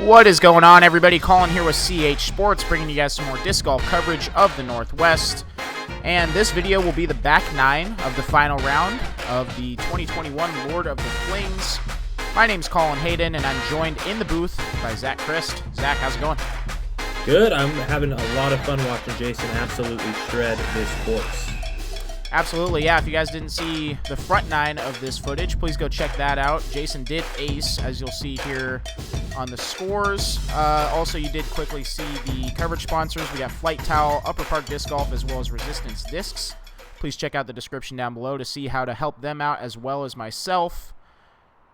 What is going on, everybody? Collin here with CH Sports, bringing you guys some more disc golf coverage of the Northwest. And this video will be the back nine of the final round of the 2021 Lord of the Flings. My name's Collin Hayden, and I'm joined in the booth by Crist. Zach, how's it going? Good. I'm having a lot of fun watching Jason absolutely shred this course. Absolutely, yeah. If you guys didn't see the front nine of this footage, please go check that out. Jason did ace, as you'll see here on the scores. Also, you did quickly see the coverage sponsors. We got Flight Towel, Upper Park Disc Golf, as well as Resistance Discs. Please check out the description down below to see how to help them out, as well as myself.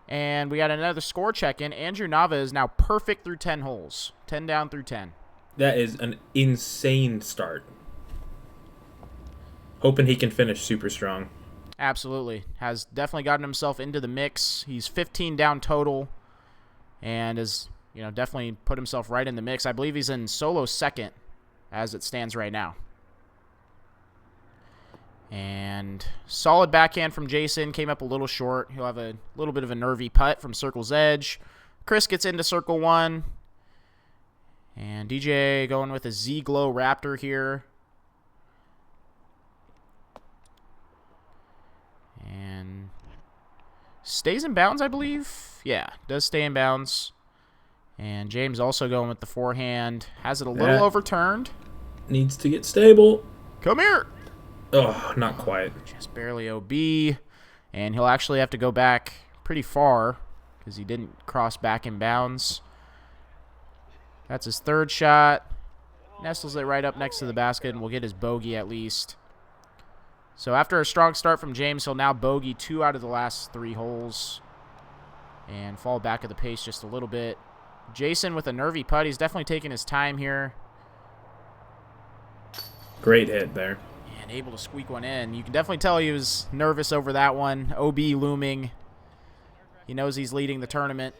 And we got another score check-in. Andrew Nava is now perfect through 10 holes. 10 down through 10. That is an insane start. Hoping he can finish super strong. Absolutely. Has definitely gotten himself into the mix. He's 15 down total and has, definitely put himself right in the mix. I believe he's in solo second as it stands right now. And solid backhand from Jason. Came up a little short. He'll have a little bit of a nervy putt from circle's edge. Crist gets into circle one. And DJ going with a Z-Glow Raptor here. And stays in bounds, I believe. Yeah, does stay in bounds. And James also going with the forehand. Has it a little overturned. Needs to get stable. Come here. Oh, not quite. Just barely OB. And he'll actually have to go back pretty far because he didn't cross back in bounds. That's his third shot. Nestles it right up next to the basket and will get his bogey at least. So after a strong start from James, he'll now bogey 2 out of the last 3 holes and fall back at the pace just a little bit. Jason with a nervy putt. He's definitely taking his time here. Great hit there. And able to squeak one in. You can definitely tell he was nervous over that one. OB looming. He knows he's leading the tournament.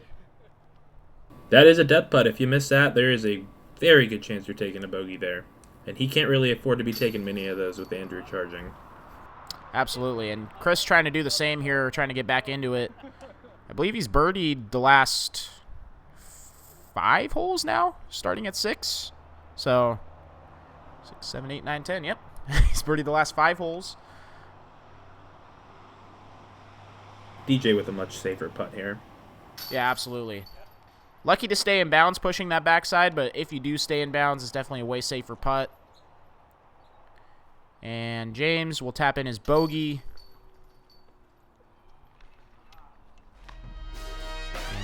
That is a death putt. If you miss that, there is a very good chance you're taking a bogey there. And he can't really afford to be taking many of those with Andrew charging. Absolutely, and Chris trying to do the same here, trying to get back into it. I believe he's birdied the last 5 holes now, starting at 6. So, 6, 7, 8, 9, 10, yep. He's birdied the last 5 holes. DJ with a much safer putt here. Yeah, absolutely. Lucky to stay in bounds pushing that backside, but if you do stay in bounds, it's definitely a way safer putt. And James will tap in his bogey.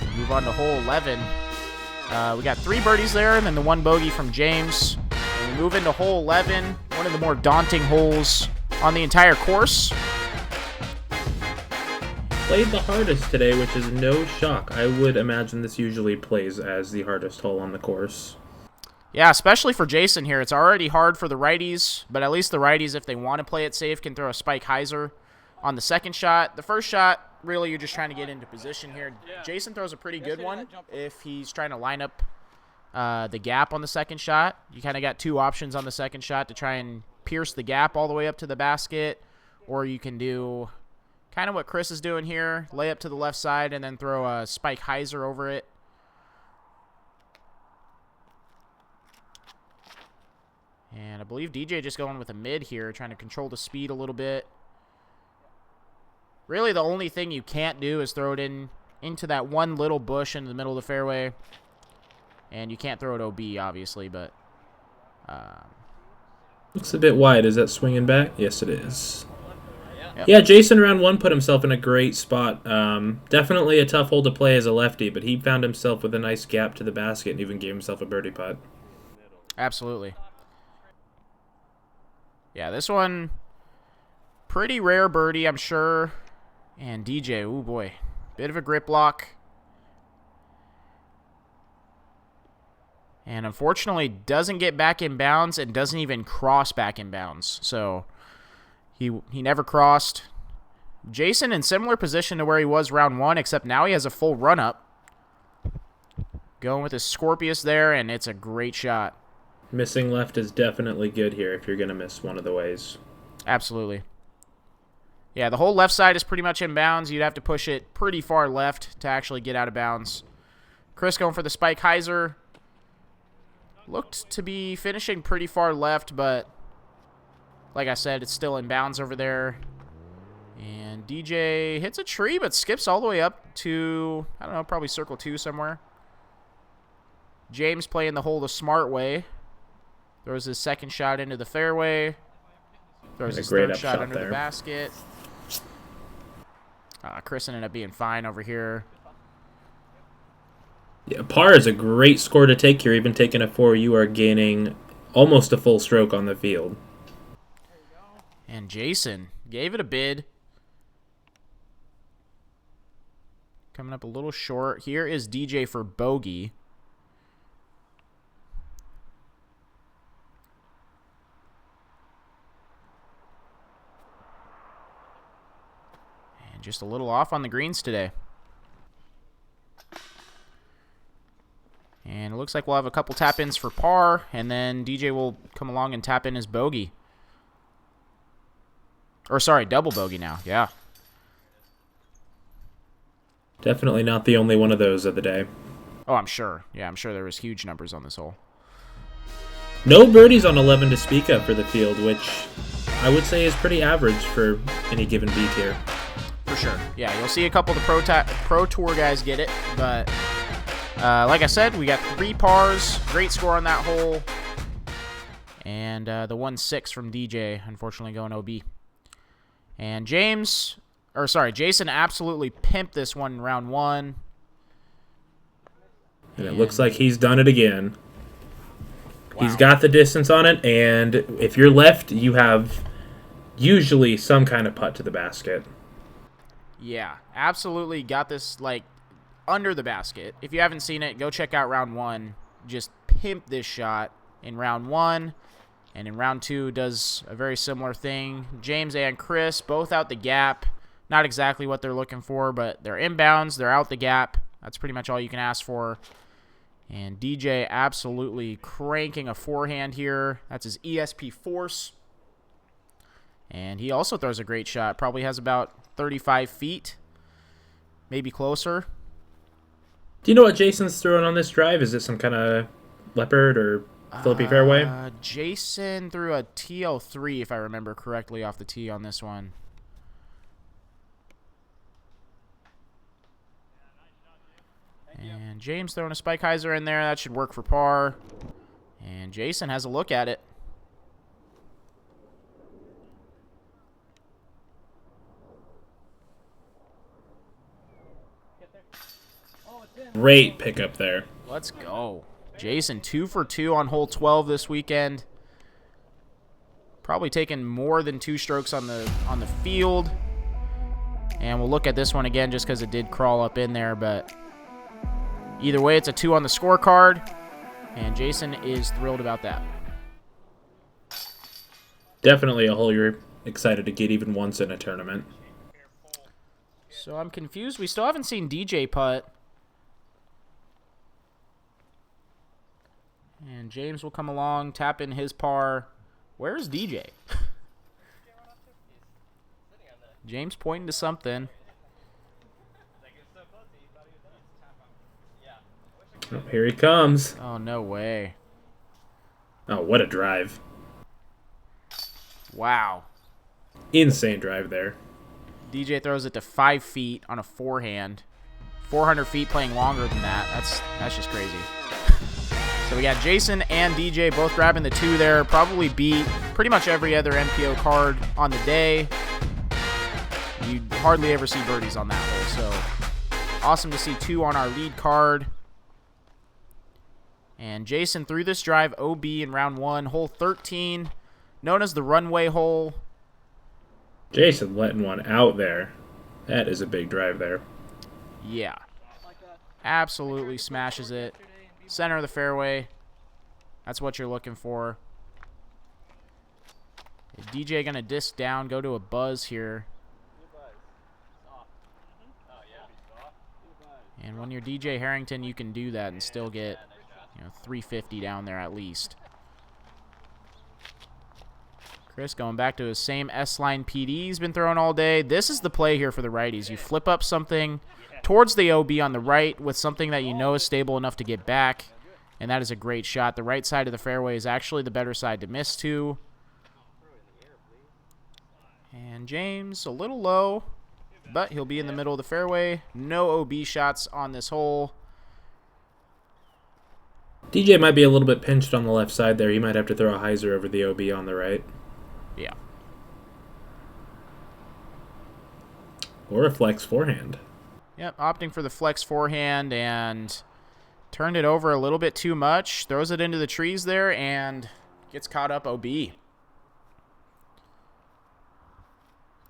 And move on to hole 11. We got 3 birdies there and then the 1 bogey from James. And we move into hole 11, one of the more daunting holes on the entire course. Played the hardest today, which is no shock. I would imagine this usually plays as the hardest hole on the course. Yeah, especially for Jason here. It's already hard for the righties, but at least the righties, if they want to play it safe, can throw a spike hyzer on the second shot. The first shot, really, you're just trying to get into position here. Jason throws a pretty good one if he's trying to line up the gap on the second shot. You kind of got 2 options on the second shot to try and pierce the gap all the way up to the basket, or you can do kind of what Chris is doing here, lay up to the left side and then throw a spike hyzer over it. And I believe DJ just going with a mid here, trying to control the speed a little bit. Really, the only thing you can't do is throw it into that one little bush in the middle of the fairway. And you can't throw it OB, obviously, but... Looks a bit wide. Is that swinging back? Yes, it is. Yep. Yeah, Jason round 1 put himself in a great spot. Definitely a tough hole to play as a lefty, but he found himself with a nice gap to the basket and even gave himself a birdie putt. Absolutely. Yeah, this one, pretty rare birdie, I'm sure. And DJ, oh boy, bit of a grip lock. And unfortunately, doesn't get back in bounds and doesn't even cross back in bounds. So he never crossed. Jason in similar position to where he was round 1, except now he has a full run-up. Going with his Scorpius there, and it's a great shot. Missing left is definitely good here if you're going to miss one of the ways. Absolutely. Yeah, the whole left side is pretty much in bounds. You'd have to push it pretty far left to actually get out of bounds. Crist going for the spike hyzer. Looked to be finishing pretty far left, but like I said, it's still in bounds over there. And DJ hits a tree, but skips all the way up to, I don't know, probably circle 2 somewhere. James playing the hole the smart way. Throws his second shot into the fairway. Throws his third shot under the basket. Chris ended up being fine over here. Yeah, par is a great score to take here. Even taking a 4, you are gaining almost a full stroke on the field. And Jason gave it a bid. Coming up a little short. Here is DJ for bogey. And just a little off on the greens today. And it looks like we'll have a couple tap-ins for par, and then DJ will come along and tap in his bogey. Or, sorry, double bogey now. Yeah. Definitely not the only one of those of the day. Oh, I'm sure. Yeah, I'm sure there was huge numbers on this hole. No birdies on 11 to speak of for the field, which I would say is pretty average for any given beat here. For sure. Yeah, you'll see a couple of the Pro Tour guys get it, but like I said, we got 3 pars. Great score on that hole. And the 1-6 from DJ, unfortunately going OB. And Jason absolutely pimped this one in round 1. And it looks like he's done it again. Wow. He's got the distance on it, and if you're left, you have usually some kind of putt to the basket. Yeah, absolutely got this, like, under the basket. If you haven't seen it, go check out round 1. Just pimped this shot in round 1. And in round 2, does a very similar thing. James and Chris both out the gap. Not exactly what they're looking for, but they're inbounds. They're out the gap. That's pretty much all you can ask for. And DJ absolutely cranking a forehand here. That's his ESP Force. And he also throws a great shot. Probably has about 35 feet. Maybe closer. Do you know what Jason's throwing on this drive? Is it some kind of leopard or Philippi fairway? Jason threw a TL3, if I remember correctly, off the tee on this one. And James throwing a spike hyzer in there. That should work for par. And Jason has a look at it. Great pickup there. Let's go. Jason 2 for 2 on hole 12 this weekend. Probably taking more than 2 strokes on the field. And we'll look at this one again just because it did crawl up in there. But either way, it's a 2 on the scorecard. And Jason is thrilled about that. Definitely a hole you're excited to get even once in a tournament. So I'm confused. We still haven't seen DJ putt. And James will come along, tap in his par. Where's DJ? James pointing to something. Oh, here he comes. Oh, no way. Oh, what a drive. Wow. Insane drive there. DJ throws it to 5 feet on a forehand. 400 feet playing longer than that. That's just crazy. So we got Jason and DJ both grabbing the 2 there. Probably beat pretty much every other MPO card on the day. You hardly ever see birdies on that hole. So awesome to see 2 on our lead card. And Jason threw this drive OB in round 1, hole 13, known as the runway hole. Jason letting one out there. That is a big drive there. Yeah. Absolutely smashes it. Center of the fairway. That's what you're looking for. Is DJ going to disc down, go to a buzz here? And when you're DJ Herrington, you can do that and still get, 350 down there at least. Chris going back to his same S-line PD he's been throwing all day. This is the play here for the righties. You flip up something towards the OB on the right with something that you know is stable enough to get back. And that is a great shot. The right side of the fairway is actually the better side to miss to. And James, a little low, but he'll be in the middle of the fairway. No OB shots on this hole. DJ might be a little bit pinched on the left side there. He might have to throw a hyzer over the OB on the right. Yeah. Or a flex forehand. Yep, opting for the flex forehand and turned it over a little bit too much. Throws it into the trees there and gets caught up OB.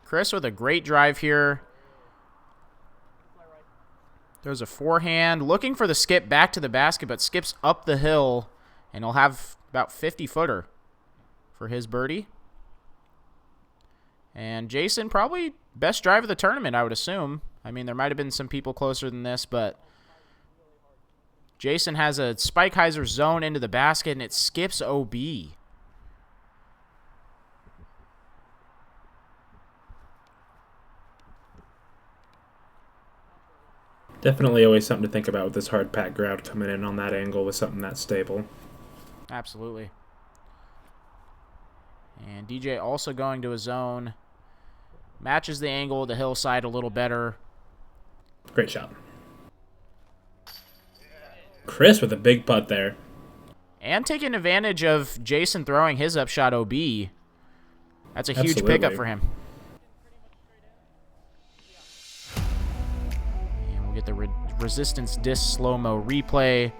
Crist with a great drive here. Throws a forehand. Looking for the skip back to the basket, but skips up the hill. And he'll have about 50-footer for his birdie. And Jason, probably best drive of the tournament, I would assume. I mean, there might have been some people closer than this, but Jason has a spike hyzer zone into the basket, and it skips OB. Definitely always something to think about with this hard packed ground coming in on that angle with something that stable. Absolutely. And DJ also going to a zone. Matches the angle of the hillside a little better. Great shot. Crist with a big putt there. And taking advantage of Jason throwing his upshot OB. That's a huge Absolutely. pickup for him. And we'll get the resistance disc slow-mo replay.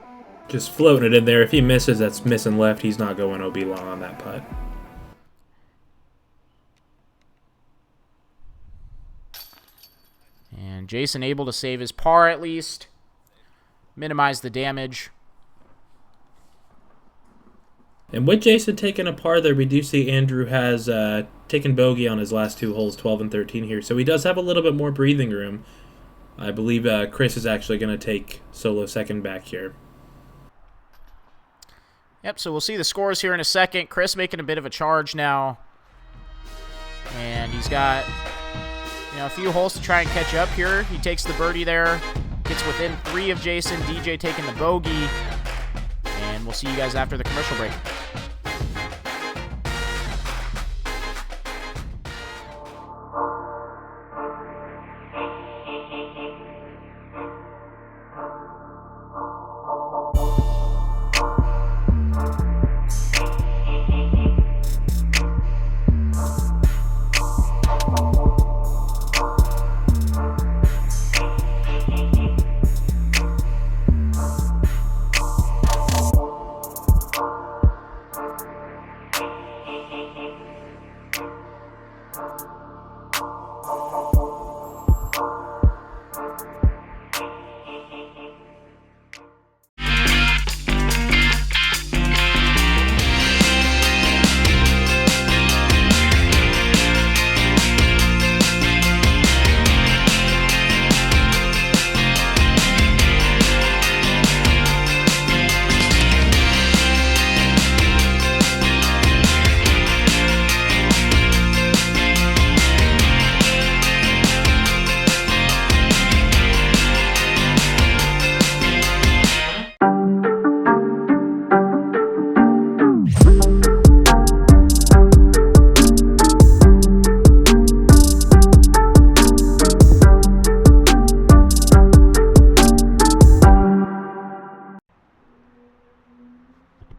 Just floating it in there. If he misses, that's missing left. He's not going OB long on that putt. And Jason able to save his par at least. Minimize the damage. And with Jason taking a par there, we do see Andrew has taken bogey on his last two holes, 12 and 13 here. So he does have a little bit more breathing room. I believe Crist is actually going to take solo second back here. Yep, so we'll see the scores here in a second. Crist making a bit of a charge now. And he's got a few holes to try and catch up here. He takes the birdie there. Gets within 3 of Jason. DJ taking the bogey. And we'll see you guys after the commercial break.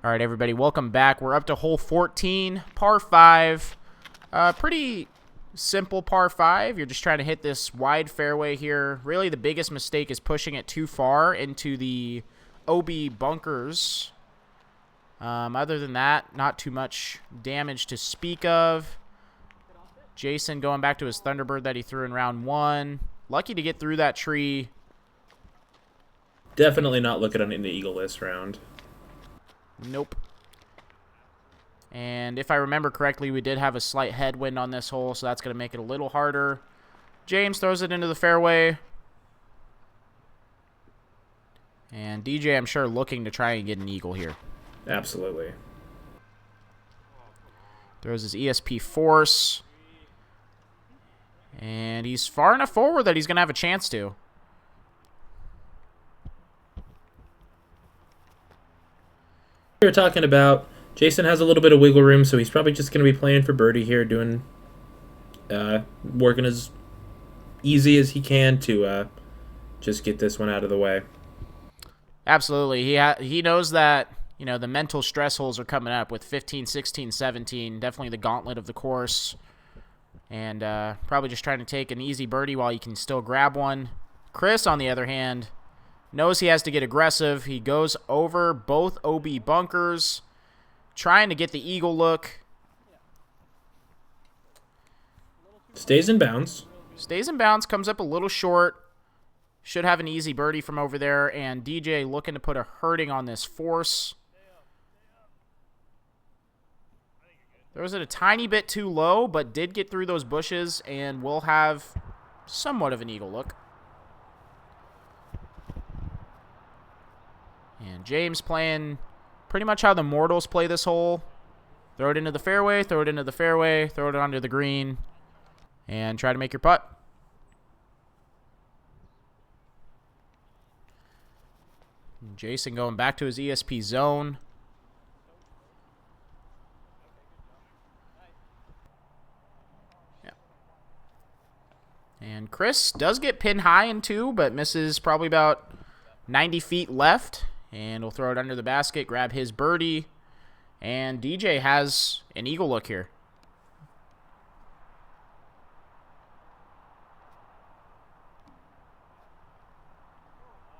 All right, everybody, welcome back. We're up to hole 14, par 5. Pretty simple par 5. You're just trying to hit this wide fairway here. Really, the biggest mistake is pushing it too far into the OB bunkers. Other than that, not too much damage to speak of. Jason going back to his Thunderbird that he threw in round 1. Lucky to get through that tree. Definitely not looking at an eagle this round. Nope. And if I remember correctly, we did have a slight headwind on this hole, so that's going to make it a little harder. James throws it into the fairway. And DJ, I'm sure, looking to try and get an eagle here. Absolutely. Throws his ESP force. And he's far enough forward that he's going to have a chance to. we were talking about, Jason has a little bit of wiggle room, so he's probably just going to be playing for birdie here, doing working as easy as he can to just get this one out of the way. Absolutely. He knows that, you know, the mental stress holes are coming up with 15, 16, 17, definitely the gauntlet of the course. And probably just trying to take an easy birdie while you can still grab one. Crist, on the other hand, knows he has to get aggressive. He goes over both OB bunkers, trying to get the eagle look. Stays in bounds. Stays in bounds, comes up a little short. Should have an easy birdie from over there. And DJ looking to put a hurting on this force. Throws it a tiny bit too low, but did get through those bushes and will have somewhat of an eagle look. And James playing pretty much how the mortals play this hole. Throw it into the fairway, throw it into the fairway, throw it onto the green, and try to make your putt. And Jason going back to his ESP zone. Yeah. And Chris does get pin high in two, but misses probably about 90 feet left. And we'll throw it under the basket, grab his birdie. And DJ has an eagle look here.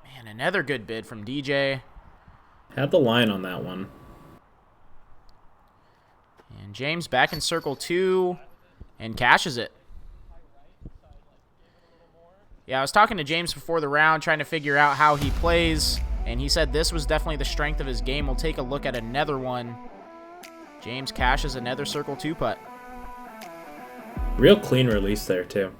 Man, another good bid from DJ. Had the line on that one. And James back in circle two and cashes it. Yeah, I was talking to James before the round, trying to figure out how he plays. And he said this was definitely the strength of his game. We'll take a look at another one. James cashes another circle two putt. Real clean release there, too.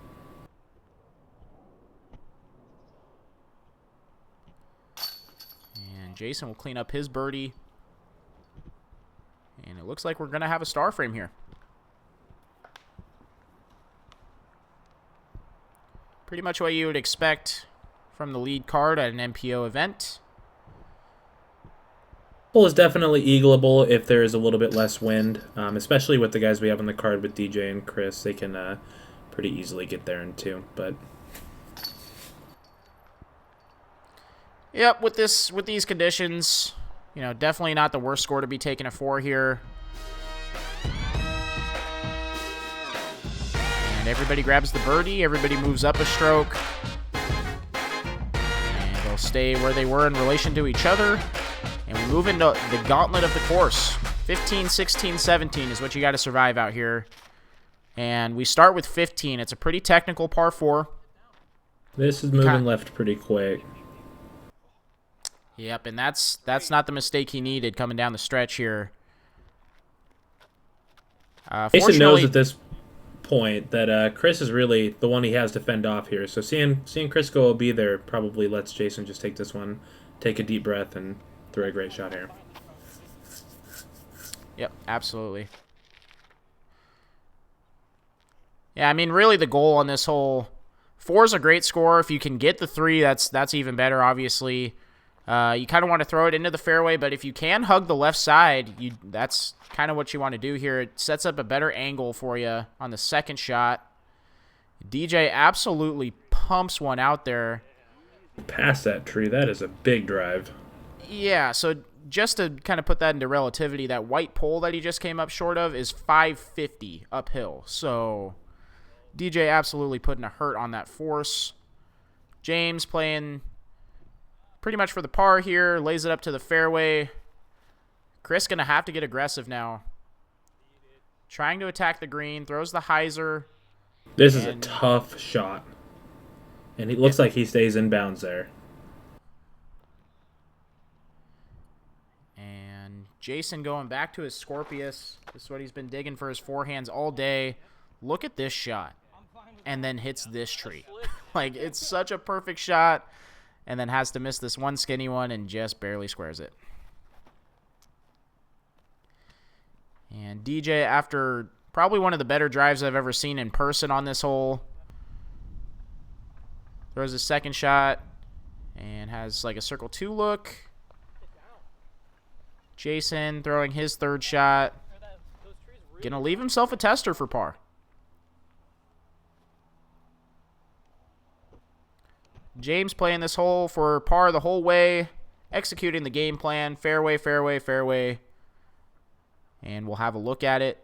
And Jason will clean up his birdie. And it looks like we're going to have a star frame here. Pretty much what you would expect from the lead card at an MPO event. Hole is definitely eagleable if there is a little bit less wind, especially with the guys we have on the card with DJ and Chris. They can pretty easily get there in two. But yep, with these conditions, you know, definitely not the worst score to be taking a 4 here. And everybody grabs the birdie. Everybody moves up a stroke. And they'll stay where they were in relation to each other. And we move into the gauntlet of the course. 15, 16, 17 is what you got to survive out here. And we start with 15. It's a pretty technical par 4. This is moving left pretty quick. Yep, and that's not the mistake he needed coming down the stretch here. Jason knows at this point that Chris is really the one he has to fend off here. So seeing Chris go OB there probably lets Jason just take this one, take a deep breath, and throw a great shot here. Yep, absolutely. Yeah, I mean, really the goal on this hole, 4 is a great score. If you can get the 3, that's even better, obviously. You kind of want to throw it into the fairway, but if you can hug the left side, that's kind of what you want to do here. It sets up a better angle for you on the second shot. DJ absolutely pumps one out there. Past that tree, that is a big drive. Yeah, so just to kind of put that into relativity, that white pole that he just came up short of is 550 uphill. So DJ absolutely putting a hurt on that force. James playing pretty much for the par here, lays it up to the fairway. Chris going to have to get aggressive now. Trying to attack the green, throws the hyzer. This is a tough shot. And he looks like he stays in bounds there. And Jason going back to his Scorpius. This is what he's been digging for his forehands all day. Look at this shot. And then hits this tree. Like, it's such a perfect shot. And then has to miss this one skinny one and just barely squares it. And DJ, after probably one of the better drives I've ever seen in person on this hole, throws his second shot and has like a circle 2 look. Jason throwing his third shot. Gonna leave himself a tester for par. James playing this hole for par the whole way, executing the game plan. Fairway, fairway, fairway. And we'll have a look at it.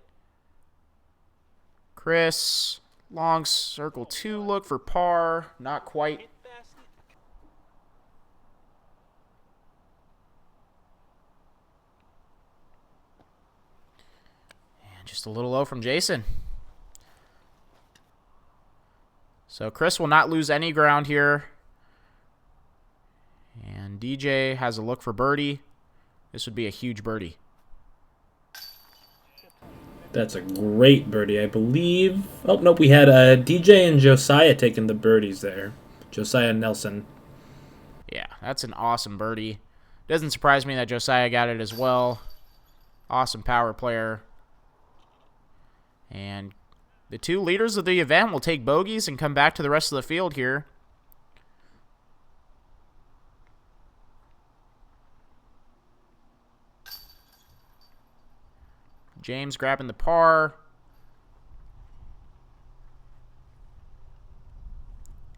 Chris, long circle 2 look for par. Not quite. And just a little low from Jason. So Chris will not lose any ground here. And DJ has a look for birdie. This would be a huge birdie. That's a great birdie, I believe. Oh, nope, we had DJ and Josiah taking the birdies there. Josiah Nelson. Yeah, that's an awesome birdie. Doesn't surprise me that Josiah got it as well. Awesome power player. And the 2 leaders of the event will take bogeys and come back to the rest of the field here. James grabbing the par.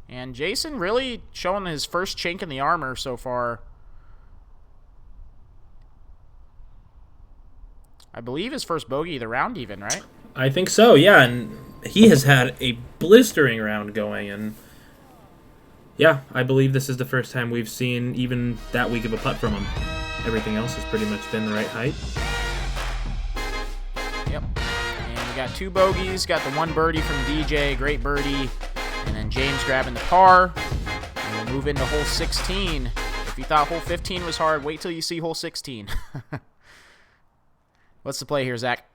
And Jason really showing his first chink in the armor so far. I believe his first bogey of the round even, right? I think so, yeah. And he has had a blistering round going. And yeah, I believe this is the first time we've seen even that weak of a putt from him. Everything else has pretty much been the right height. Yep. And we got 2 bogeys. Got the 1 birdie from DJ. Great birdie. And then James grabbing the par. And we'll move into hole 16. If you thought hole 15 was hard, wait till you see hole 16. What's the play here, Zach?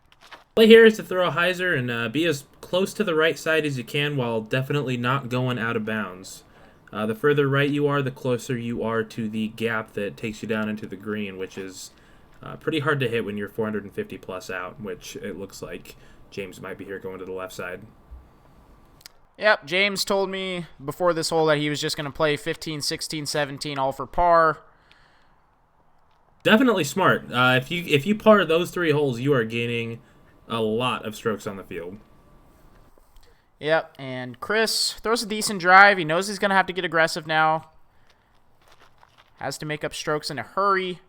Play here is to throw a hyzer and be as close to the right side as you can while definitely not going out of bounds. The further right you are, the closer you are to the gap that takes you down into the green, which is pretty hard to hit when you're 450 plus out, which it looks like James might be here going to the left side. Yep, James told me before this hole that he was just going to play 15, 16, 17 all for par. Definitely smart. If you par those 3 holes, you are gaining a lot of strokes on the field. Yep, and Chris throws a decent drive. He knows he's going to have to get aggressive now. Has to make up strokes in a hurry.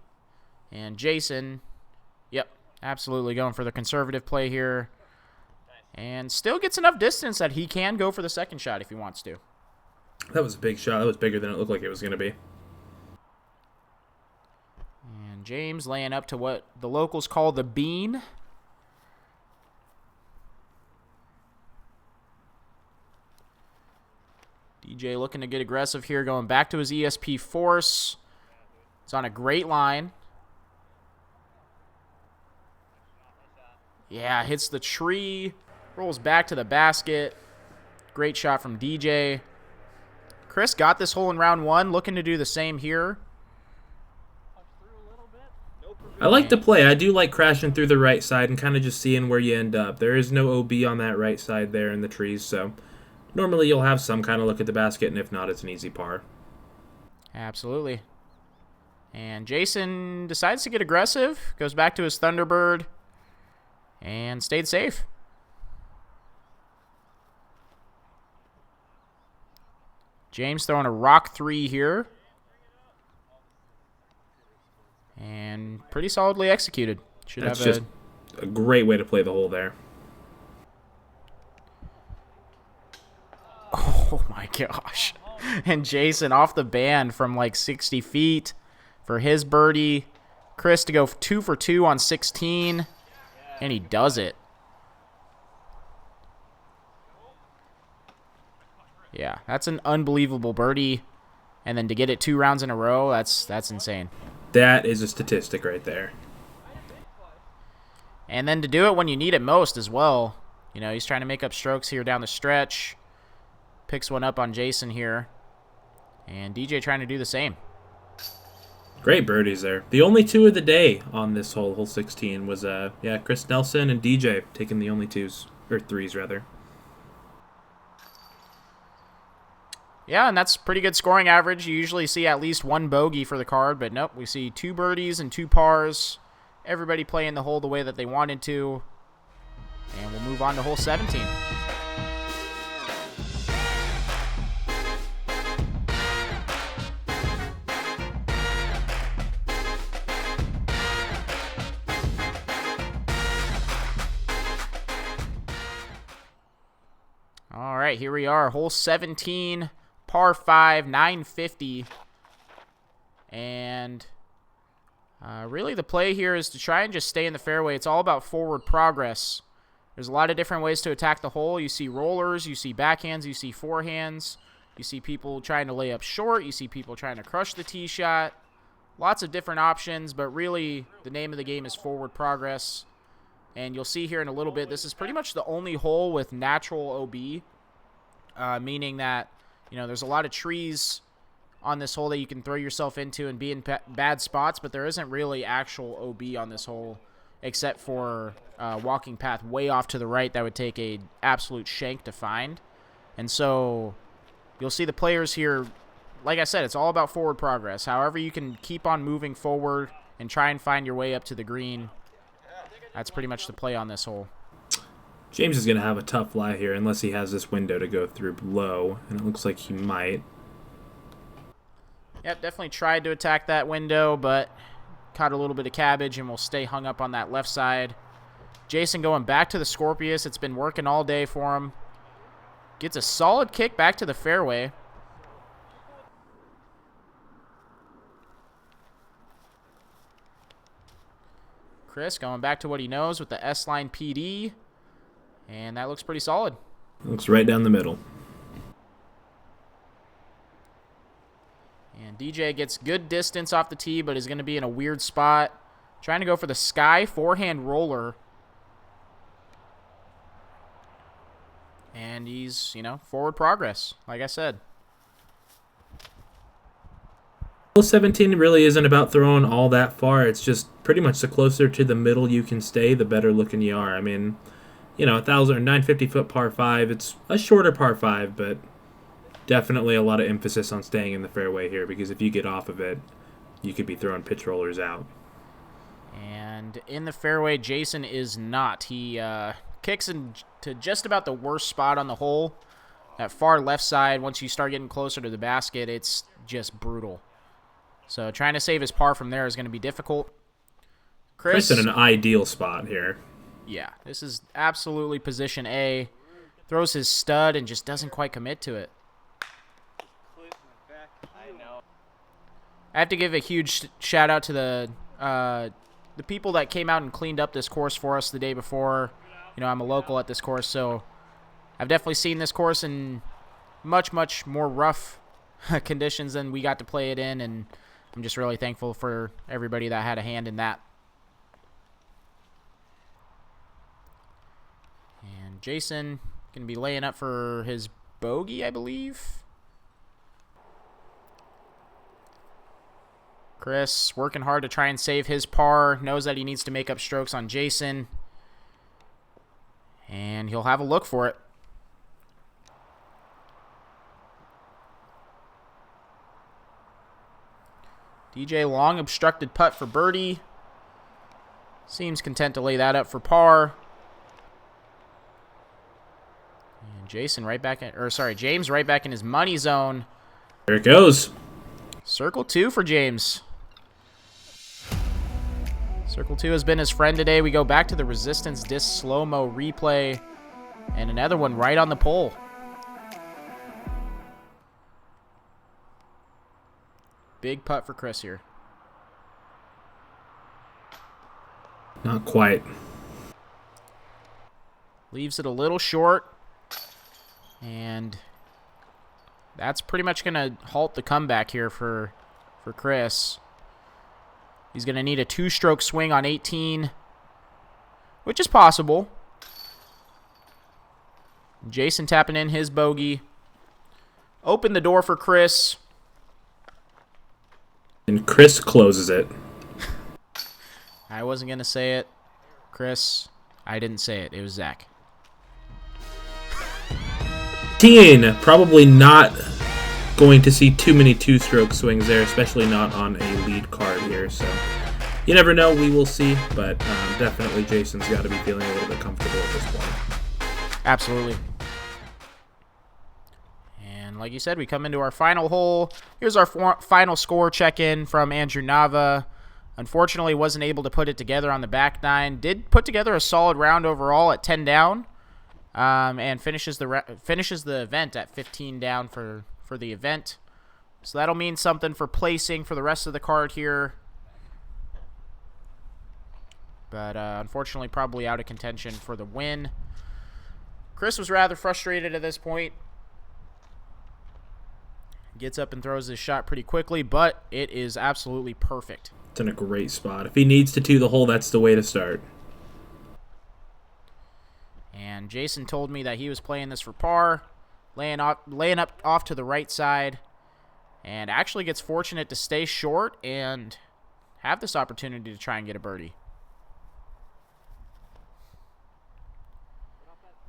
And Jason, yep, absolutely going for the conservative play here. And still gets enough distance that he can go for the second shot if he wants to. That was a big shot. That was bigger than it looked like it was going to be. And James laying up to what the locals call the bean. DJ looking to get aggressive here, going back to his ESP force. It's on a great line. Yeah, hits the tree, rolls back to the basket. Great shot from DJ. Chris got this hole in round 1, looking to do the same here. I like the play. I do like crashing through the right side and kind of just seeing where you end up. There is no OB on that right side there in the trees, so normally you'll have some kind of look at the basket, and if not, it's an easy par. Absolutely. And Jason decides to get aggressive, goes back to his Thunderbird, and stayed safe. James throwing a rock 3 here. And pretty solidly executed. That's just a great way to play the hole there. Oh my gosh. And Jason off the band from like 60 feet for his birdie. Chris to go 2 for 2 on 16. And he does it. Yeah, that's an unbelievable birdie. And then to get it 2 rounds in a row, that's insane. That is a statistic right there. And then to do it when you need it most as well. You know, he's trying to make up strokes here down the stretch. Picks one up on Jason here. And DJ trying to do the same. Great birdies there. The only 2 of the day on this hole, hole 16, was Chris Nelson and DJ taking the only 2s, or 3s rather. Yeah, and that's pretty good scoring average. You usually see at least 1 bogey for the card, but nope, we see 2 birdies and 2 pars. everybody playing the hole the way that they wanted to. And we'll move on to hole 17. All right, here we are, hole 17, par 5, 950. And really the play here is to try and just stay in the fairway. It's all about forward progress. There's a lot of different ways to attack the hole. You see rollers, you see backhands, you see forehands. You see people trying to lay up short. You see people trying to crush the tee shot. Lots of different options, but really the name of the game is forward progress. And you'll see here in a little bit, this is pretty much the only hole with natural OB, meaning that, you know, there's a lot of trees on this hole that you can throw yourself into and be in bad spots, but there isn't really actual OB on this hole except for walking path way off to the right that would take a absolute shank to find. And so you'll see the players here, like I said, it's all about forward progress. However you can keep on moving forward and try and find your way up to the green, that's pretty much the play on this hole. James is going to have a tough lie here unless he has this window to go through below, and it looks like he might. Yep, definitely tried to attack that window, but caught a little bit of cabbage and will stay hung up on that left side. Jason going back to the Scorpius. It's been working all day for him. Gets a solid kick back to the fairway. Crist going back to what he knows with the S-line PD. And that looks pretty solid. Looks right down the middle. And DJ gets good distance off the tee, but is going to be in a weird spot. Trying to go for the sky forehand roller. And he's, you know, forward progress, like I said. Hole 17 really isn't about throwing all that far. It's just pretty much the closer to the middle you can stay, the better looking you are. I mean, you know, 950-foot par 5. It's a shorter par 5, but definitely a lot of emphasis on staying in the fairway here, because if you get off of it, you could be throwing pitch rollers out. And in the fairway, Jason is not. He kicks into just about the worst spot on the hole. That far left side, once you start getting closer to the basket, it's just brutal. So trying to save his par from there is going to be difficult. Crist in an ideal spot here. Yeah, this is absolutely position A. Throws his stud and just doesn't quite commit to it. I have to give a huge shout out to the people that came out and cleaned up this course for us the day before. You know, I'm a local at this course, so I've definitely seen this course in much, much more rough conditions than we got to play it in, and I'm just really thankful for everybody that had a hand in that. And Jason going to be laying up for his bogey, I believe. Chris working hard to try and save his par. Knows that he needs to make up strokes on Jason. And he'll have a look for it. DJ long obstructed putt for birdie. Seems content to lay that up for par. And Jason right back in, or sorry, James right back in his money zone. There it goes. Circle 2 for James. Circle 2 has been his friend today. We go back to the Resistance Disc slow-mo replay. And another one right on the pole. Big putt for Chris here. Not quite. Leaves it a little short. And that's pretty much going to halt the comeback here for Chris. He's going to need a 2-stroke swing on 18, which is possible. Jason tapping in his bogey. Open the door for Chris. And Chris closes it. I wasn't going to say it. Chris, I didn't say it. It was Zach. Probably not going to see too many 2-stroke swings there, especially not on a lead card here. So, You never know. We will see. But definitely Jason's got to be feeling a little bit comfortable at this point. Absolutely. And like you said, we come into our final hole. Here's our final score check-in from Andrew Nava. Unfortunately, wasn't able to put it together on the back nine. Did put together a solid round overall at 10 down, and finishes the event at 15 down for the event. So that'll mean something for placing for the rest of the card here. But unfortunately, probably out of contention for the win. Chris was rather frustrated at this point. Gets up and throws his shot pretty quickly, but it is absolutely perfect. It's in a great spot. If he needs to tee the hole, that's the way to start. And Jason told me that he was playing this for par, laying up off to the right side, and actually gets fortunate to stay short and have this opportunity to try and get a birdie.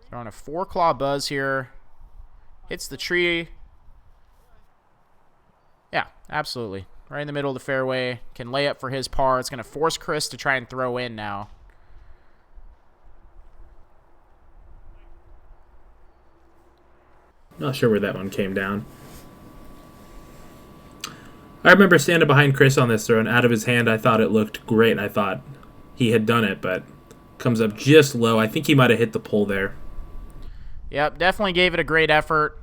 Throwing a 4-claw buzz here. Hits the tree. Yeah, absolutely. Right in the middle of the fairway. Can lay up for his par. It's going to force Crist to try and throw in now. Not sure where that one came down. I remember standing behind Chris on this throw, and out of his hand, I thought it looked great. I thought he had done it, but comes up just low. I think he might have hit the pole there. Yep, definitely gave it a great effort.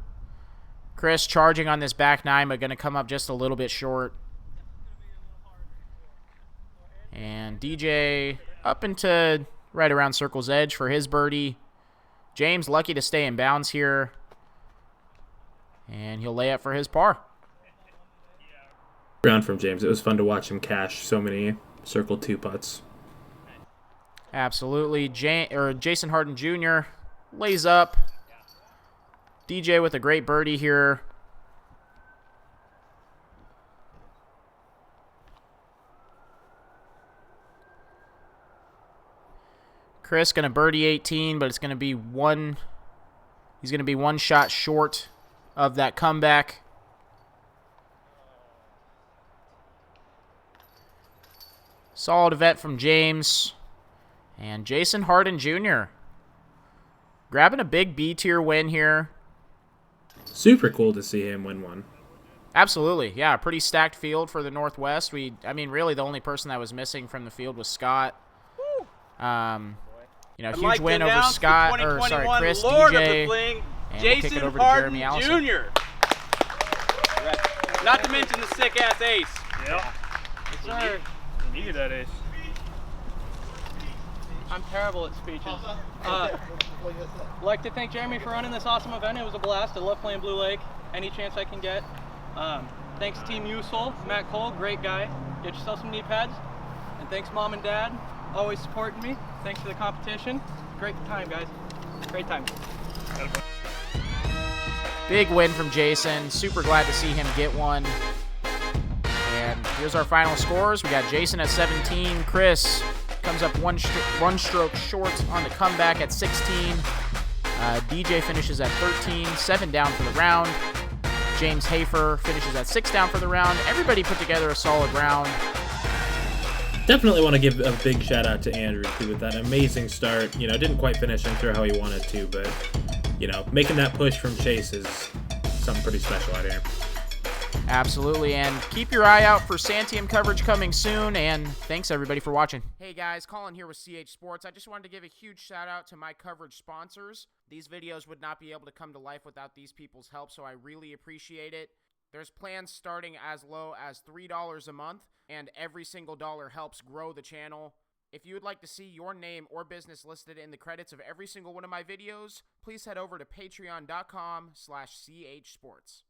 Chris charging on this back nine, but going to come up just a little bit short. And DJ up into right around circle's edge for his birdie. James lucky to stay in bounds here. And he'll lay up for his par. Round from James. It was fun to watch him cash so many circle 2 putts. Absolutely. Jason Hardin Jr. lays up. DJ with a great birdie here. Chris going to birdie 18, but it's going to be one. He's going to be one shot short of that comeback. Solid event from James. And Jason Hardin Jr. grabbing a big B-tier win here. Super cool to see him win one. Absolutely. Yeah, pretty stacked field for the Northwest. Really the only person that was missing from the field was Scott. Huge win over Scott, Chris, Lord DJ, of the Fling, and Jason we'll kick it over Hardin to Jeremy Allison. Jr. Not to mention the sick-ass ace. Yeah. Yes, sir. You needed that ace. I'm terrible at speeches. Like to thank Jeremy for running this awesome event. It was a blast. I love playing Blue Lake any chance I can get. Thanks Team Usel, Matt Cole, great guy. Get yourself some knee pads. And thanks Mom and Dad, always supporting me. Thanks for the competition. Great time, guys. Great time. Big win from Jason. Super glad to see him get one. And here's our final scores. We got Jason at 17. Chris comes up one stroke short on the comeback at 16. DJ finishes at 13. 7 down for the round. James Hafer finishes at 6 down for the round. Everybody put together a solid round. Definitely want to give a big shout out to Andrew too with that amazing start. Didn't quite finish I'm sure how he wanted to, but making that push from Chase is something pretty special out here. Absolutely, and keep your eye out for Santiam coverage coming soon, and thanks everybody for watching. Hey guys, Collin here with CH Sports. I just wanted to give a huge shout out to my coverage sponsors. These videos would not be able to come to life without these people's help, so I really appreciate it. There's plans starting as low as $3 a month, and every single dollar helps grow the channel. If you would like to see your name or business listed in the credits of every single one of my videos, please head over to patreon.com/chsports.